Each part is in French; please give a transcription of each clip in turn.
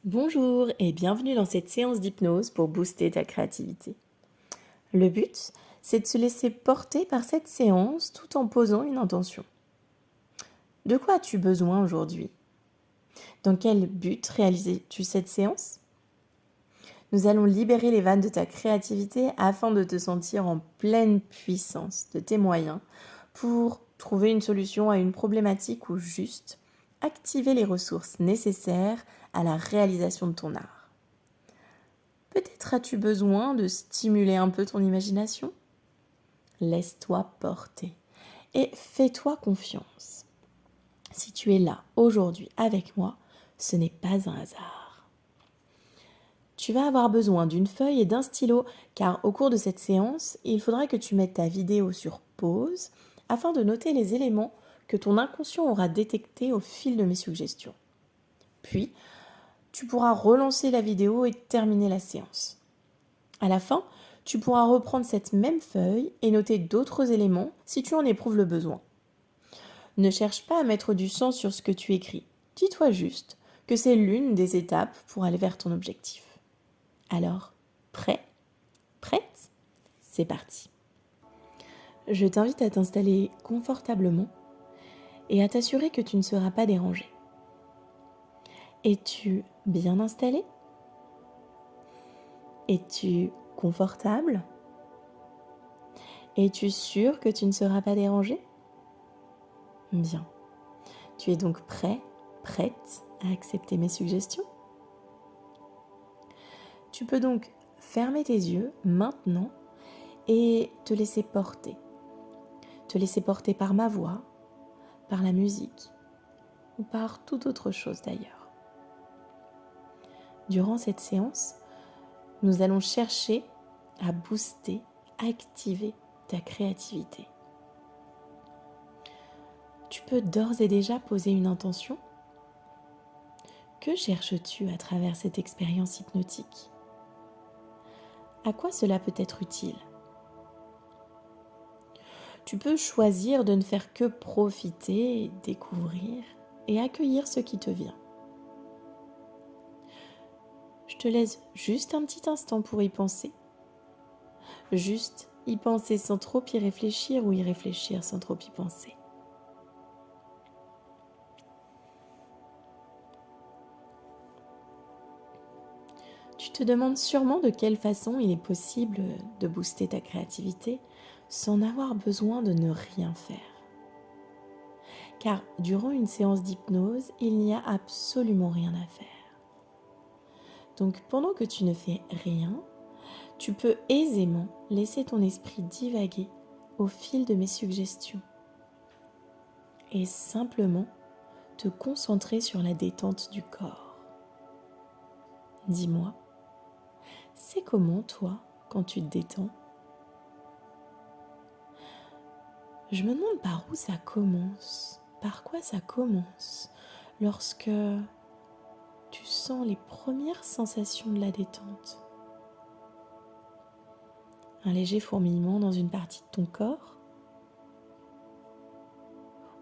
Bonjour et bienvenue dans cette séance d'hypnose pour booster ta créativité. Le but, c'est de se laisser porter par cette séance tout en posant une intention. De quoi as-tu besoin aujourd'hui? Dans quel but réalises-tu cette séance? Nous allons libérer les vannes de ta créativité afin de te sentir en pleine puissance de tes moyens pour trouver une solution à une problématique ou juste activer les ressources nécessaires à la réalisation de ton art. Peut-être as-tu besoin de stimuler un peu ton imagination? Laisse-toi porter et fais-toi confiance. Si tu es là aujourd'hui avec moi, ce n'est pas un hasard. Tu vas avoir besoin d'une feuille et d'un stylo car au cours de cette séance, il faudra que tu mettes ta vidéo sur pause afin de noter les éléments que ton inconscient aura détectés au fil de mes suggestions. Puis, tu pourras relancer la vidéo et terminer la séance. À la fin, tu pourras reprendre cette même feuille et noter d'autres éléments si tu en éprouves le besoin. Ne cherche pas à mettre du sens sur ce que tu écris. Dis-toi juste que c'est l'une des étapes pour aller vers ton objectif. Alors, prêt? Prête? C'est parti. Je t'invite à t'installer confortablement et à t'assurer que tu ne seras pas dérangé. Es-tu bien installé? Es-tu confortable? Es-tu sûr que tu ne seras pas dérangé? Bien. Tu es donc prêt, prête à accepter mes suggestions? Tu peux donc fermer tes yeux maintenant et te laisser porter. Te laisser porter par ma voix, par la musique ou par toute autre chose d'ailleurs. Durant cette séance, nous allons chercher à booster, activer ta créativité. Tu peux d'ores et déjà poser une intention. Que cherches-tu à travers cette expérience hypnotique? À quoi cela peut être utile? Tu peux choisir de ne faire que profiter, découvrir et accueillir ce qui te vient. Je te laisse juste un petit instant pour y penser. Juste y penser sans trop y réfléchir ou y réfléchir sans trop y penser. Tu te demandes sûrement de quelle façon il est possible de booster ta créativité sans avoir besoin de ne rien faire. Car durant une séance d'hypnose, il n'y a absolument rien à faire. Donc pendant que tu ne fais rien, tu peux aisément laisser ton esprit divaguer au fil de mes suggestions et simplement te concentrer sur la détente du corps. Dis-moi, c'est comment toi quand tu te détends? Je me demande par où ça commence, par quoi ça commence lorsque tu sens les premières sensations de la détente. Un léger fourmillement dans une partie de ton corps?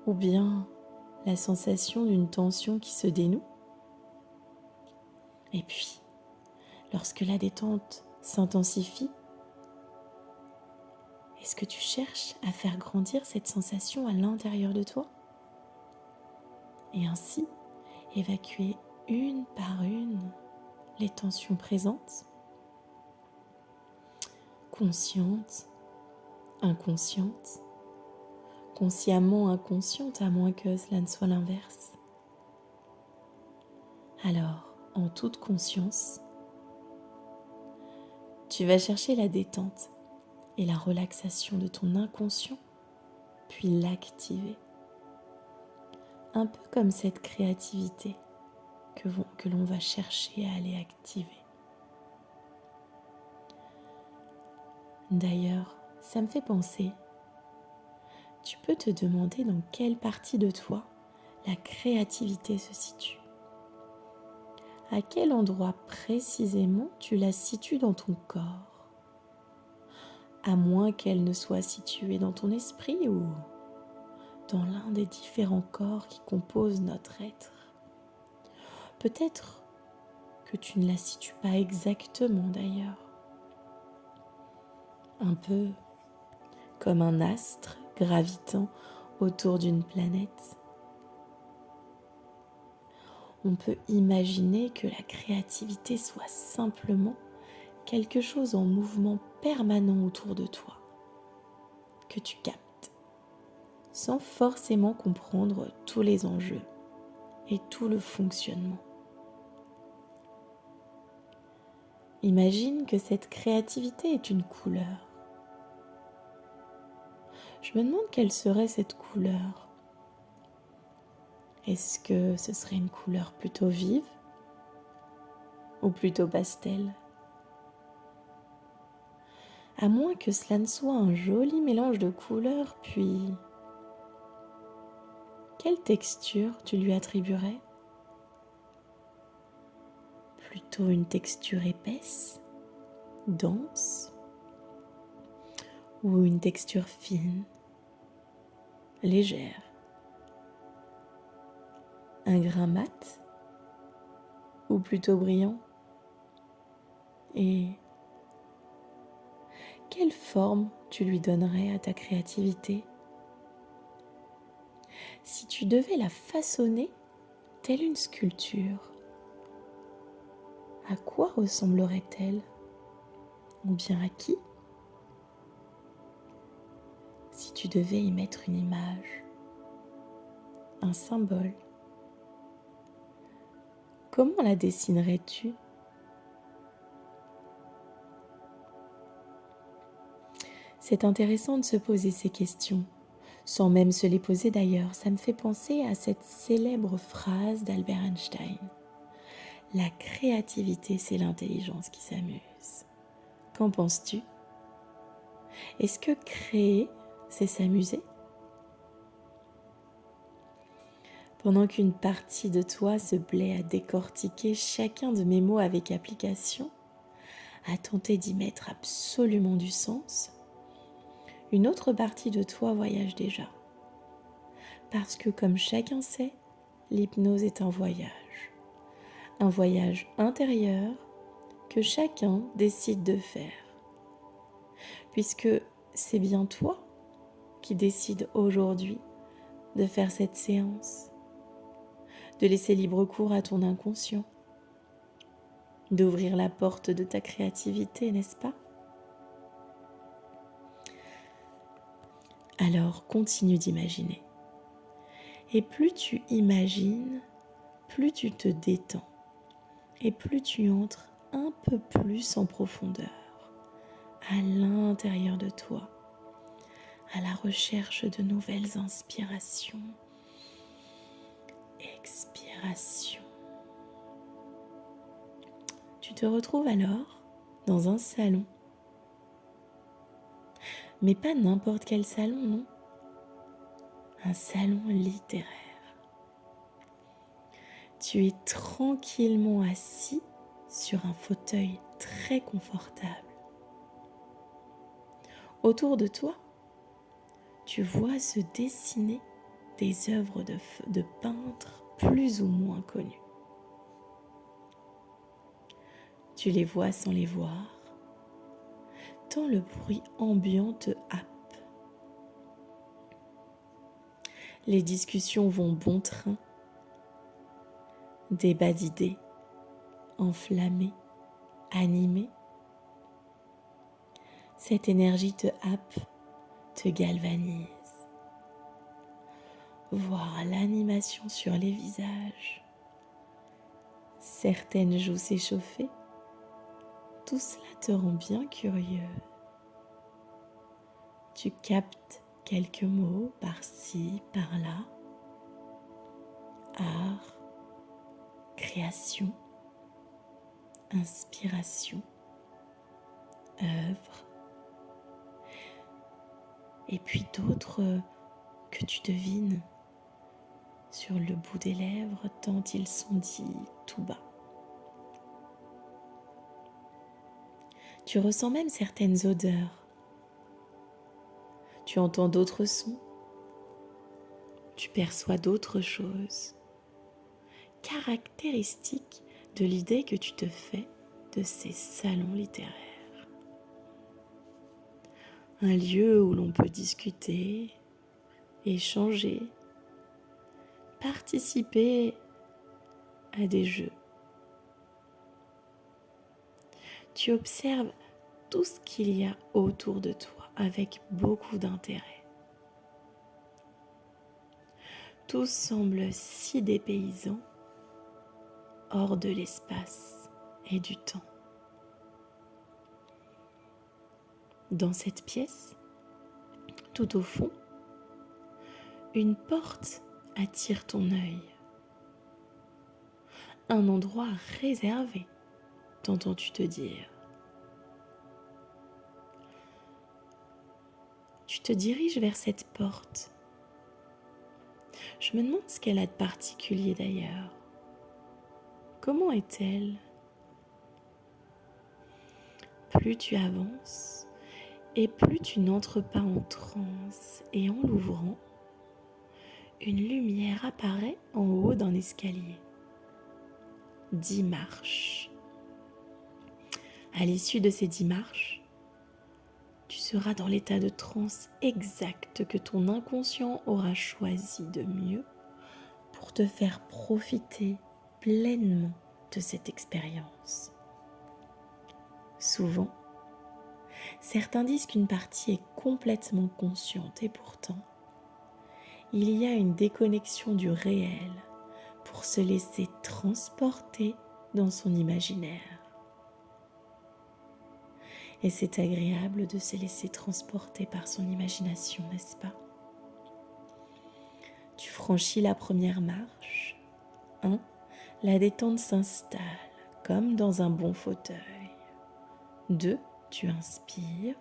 Ou bien la sensation d'une tension qui se dénoue? Et puis, lorsque la détente s'intensifie, est-ce que tu cherches à faire grandir cette sensation à l'intérieur de toi? Et ainsi, évacuer une par une les tensions présentes, conscientes, inconscientes, consciemment inconscientes à moins que cela ne soit l'inverse. Alors, en toute conscience, tu vas chercher la détente et la relaxation de ton inconscient, puis l'activer. Un peu comme cette créativité que l'on va chercher à aller activer. D'ailleurs, ça me fait penser, tu peux te demander dans quelle partie de toi la créativité se situe. À quel endroit précisément tu la situes dans ton corps? À moins qu'elle ne soit située dans ton esprit ou dans l'un des différents corps qui composent notre être. Peut-être que tu ne la situes pas exactement d'ailleurs. Un peu comme un astre gravitant autour d'une planète. On peut imaginer que la créativité soit simplement quelque chose en mouvement permanent autour de toi, que tu captes, sans forcément comprendre tous les enjeux et tout le fonctionnement. Imagine que cette créativité est une couleur. Je me demande quelle serait cette couleur. Est-ce que ce serait une couleur plutôt vive ou plutôt pastel? À moins que cela ne soit un joli mélange de couleurs, puis quelle texture tu lui attribuerais? Plutôt une texture épaisse, dense, ou une texture fine, légère? Un grain mat ou plutôt brillant? Et quelle forme tu lui donnerais à ta créativité? Si tu devais la façonner telle une sculpture, à quoi ressemblerait-elle? Ou bien à qui? Si tu devais y mettre une image, un symbole, comment la dessinerais-tu? C'est intéressant de se poser ces questions, sans même se les poser d'ailleurs. Ça me fait penser à cette célèbre phrase d'Albert Einstein. La créativité, c'est l'intelligence qui s'amuse. Qu'en penses-tu? Est-ce que créer, c'est s'amuser? Pendant qu'une partie de toi se plaît à décortiquer chacun de mes mots avec application, à tenter d'y mettre absolument du sens, une autre partie de toi voyage déjà. Parce que comme chacun sait, l'hypnose est un voyage intérieur que chacun décide de faire. Puisque c'est bien toi qui décides aujourd'hui de faire cette séance, de laisser libre cours à ton inconscient, d'ouvrir la porte de ta créativité, n'est-ce pas? Alors continue d'imaginer. Et plus tu imagines, plus tu te détends et plus tu entres un peu plus en profondeur, à l'intérieur de toi, à la recherche de nouvelles inspirations, expirations. Tu te retrouves alors dans un salon, mais pas n'importe quel salon, non, un salon littéraire. Tu es tranquillement assis sur un fauteuil très confortable. Autour de toi, tu vois se dessiner des œuvres de peintres plus ou moins connus. Tu les vois sans les voir, tant le bruit ambiant te happe. Les discussions vont bon train, débats d'idées, enflammés, animés. Cette énergie te happe, te galvanise. Voir l'animation sur les visages, certaines joues s'échauffer, tout cela te rend bien curieux. Tu captes quelques mots par-ci, par-là. Art, création, inspiration, œuvre. Et puis d'autres que tu devines sur le bout des lèvres tant ils sont dits tout bas. Tu ressens même certaines odeurs. Tu entends d'autres sons. Tu perçois d'autres choses, caractéristiques de l'idée que tu te fais de ces salons littéraires. Un lieu où l'on peut discuter, échanger, participer à des jeux. Tu observes tout ce qu'il y a autour de toi avec beaucoup d'intérêt. Tout semble si dépaysant, hors de l'espace et du temps. Dans cette pièce, tout au fond, une porte attire ton œil. Un endroit réservé, t'entends-tu te dire. Tu te diriges vers cette porte. Je me demande ce qu'elle a de particulier d'ailleurs. Comment est-elle? Plus tu avances, et plus tu n'entres pas en transe, et en l'ouvrant, une lumière apparaît en haut d'un escalier. 10 marches. À l'issue de ces 10 marches, tu seras dans l'état de transe exact que ton inconscient aura choisi de mieux pour te faire profiter pleinement de cette expérience. Souvent, certains disent qu'une partie est complètement consciente et pourtant, il y a une déconnexion du réel pour se laisser transporter dans son imaginaire. Et c'est agréable de se laisser transporter par son imagination, n'est-ce pas? Tu franchis la première marche. 1. La détente s'installe comme dans un bon fauteuil. 2. Tu inspires.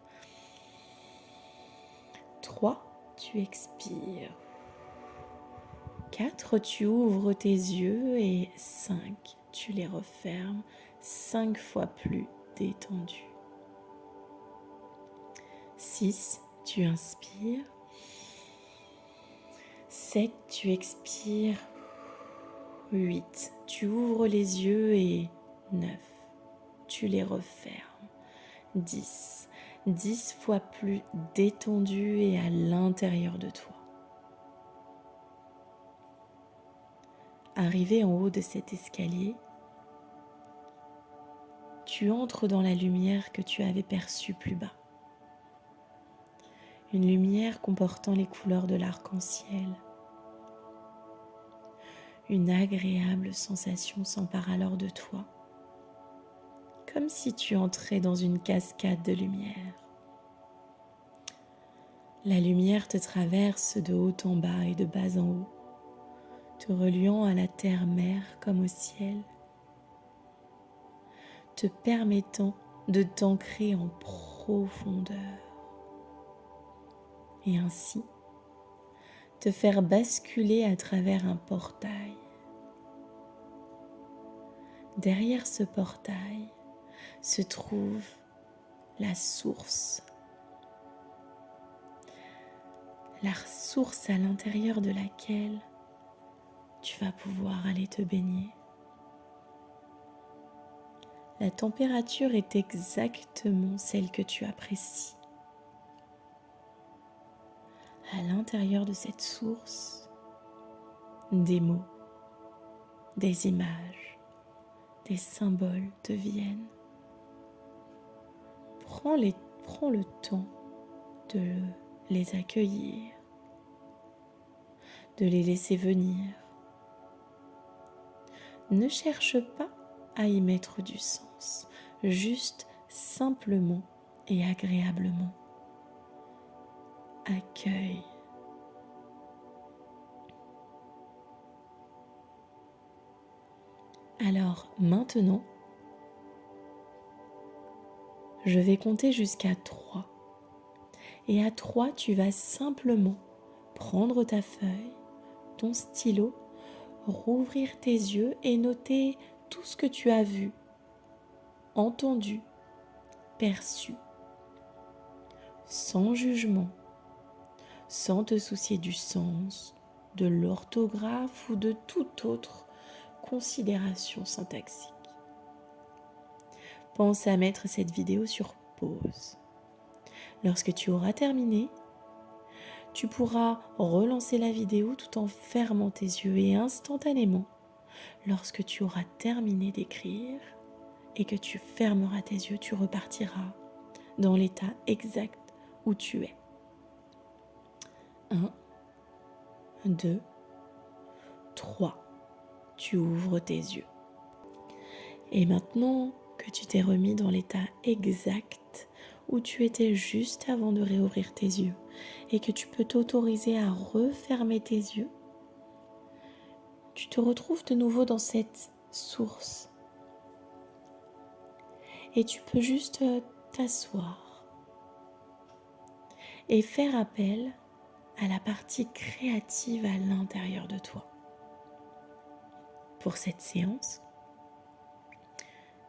3. Tu expires. 4. Tu ouvres tes yeux et 5. Tu les refermes 5 fois plus détendus. 6. Tu inspires. 7. Tu expires. 8. Tu ouvres les yeux et 9. Tu les refermes. 10. 10 fois plus détendu et à l'intérieur de toi. Arrivé en haut de cet escalier, tu entres dans la lumière que tu avais perçue plus bas. Une lumière comportant les couleurs de l'arc-en-ciel. Une agréable sensation s'empare alors de toi, comme si tu entrais dans une cascade de lumière. La lumière te traverse de haut en bas et de bas en haut, te reliant à la terre-mère comme au ciel, te permettant de t'ancrer en profondeur et ainsi te faire basculer à travers un portail. Derrière ce portail se trouve la source à l'intérieur de laquelle tu vas pouvoir aller te baigner. La température est exactement celle que tu apprécies. À l'intérieur de cette source, des mots, des images, des symboles te viennent. Prends le temps de les accueillir, de les laisser venir. Ne cherche pas à y mettre du sens, juste simplement et agréablement. Accueille. Alors maintenant, je vais compter jusqu'à 3. Et à 3, tu vas simplement prendre ta feuille, ton stylo, rouvrir tes yeux et noter tout ce que tu as vu, entendu, perçu, sans jugement, sans te soucier du sens, de l'orthographe ou de toute autre considération syntaxique. pense à mettre cette vidéo sur pause. Lorsque tu auras terminé, tu pourras relancer la vidéo tout en fermant tes yeux et instantanément, lorsque tu auras terminé d'écrire et que tu fermeras tes yeux, tu repartiras dans l'état exact où tu es. 1, 2, 3. Tu ouvres tes yeux. Et maintenant que tu t'es remis dans l'état exact où tu étais juste avant de réouvrir tes yeux et que tu peux t'autoriser à refermer tes yeux, tu te retrouves de nouveau dans cette source. Et tu peux juste t'asseoir et faire appel à la partie créative à l'intérieur de toi. Pour cette séance,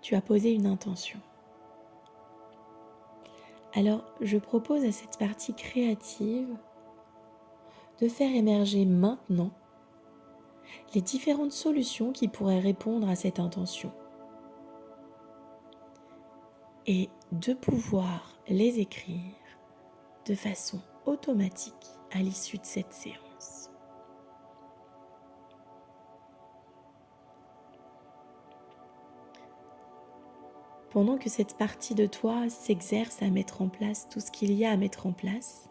tu as posé une intention. Alors, je propose à cette partie créative de faire émerger maintenant les différentes solutions qui pourraient répondre à cette intention et de pouvoir les écrire de façon automatique à l'issue de cette séance. Pendant que cette partie de toi s'exerce à mettre en place tout ce qu'il y a à mettre en place,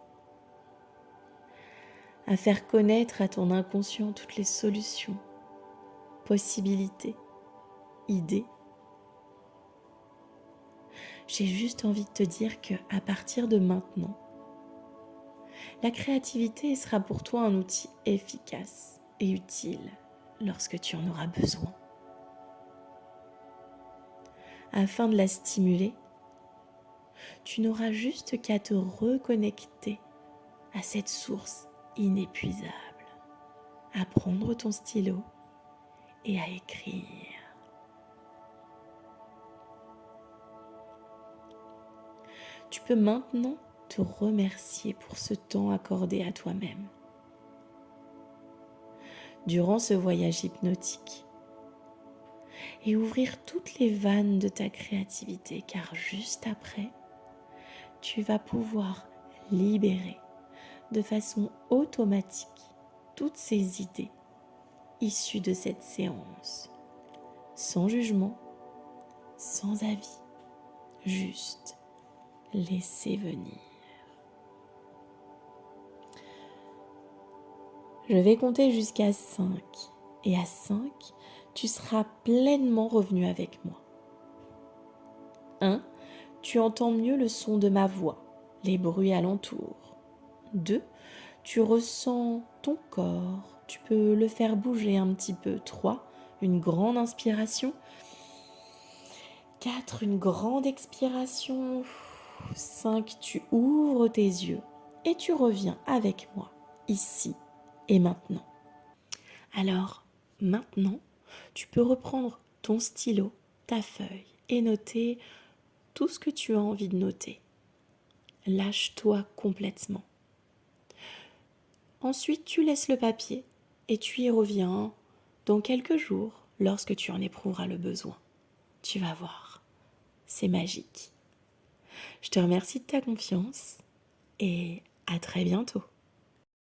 à faire connaître à ton inconscient toutes les solutions, possibilités, idées, j'ai juste envie de te dire qu'à partir de maintenant, la créativité sera pour toi un outil efficace et utile lorsque tu en auras besoin. Afin de la stimuler, tu n'auras juste qu'à te reconnecter à cette source inépuisable, à prendre ton stylo et à écrire. Tu peux maintenant te remercier pour ce temps accordé à toi-même. Durant ce voyage hypnotique, et ouvrir toutes les vannes de ta créativité, car juste après, tu vas pouvoir libérer de façon automatique toutes ces idées issues de cette séance, sans jugement, sans avis, juste laisser venir. Je vais compter jusqu'à 5 et à 5, tu seras pleinement revenu avec moi. 1. Tu entends mieux le son de ma voix, les bruits alentours. 2. Tu ressens ton corps, tu peux le faire bouger un petit peu. 3. Une grande inspiration. 4. Une grande expiration. 5. Tu ouvres tes yeux et tu reviens avec moi, ici et maintenant. Alors, maintenant, tu peux reprendre ton stylo, ta feuille et noter tout ce que tu as envie de noter. Lâche-toi complètement. Ensuite, tu laisses le papier et tu y reviens dans quelques jours lorsque tu en éprouveras le besoin. Tu vas voir, c'est magique. Je te remercie de ta confiance et à très bientôt.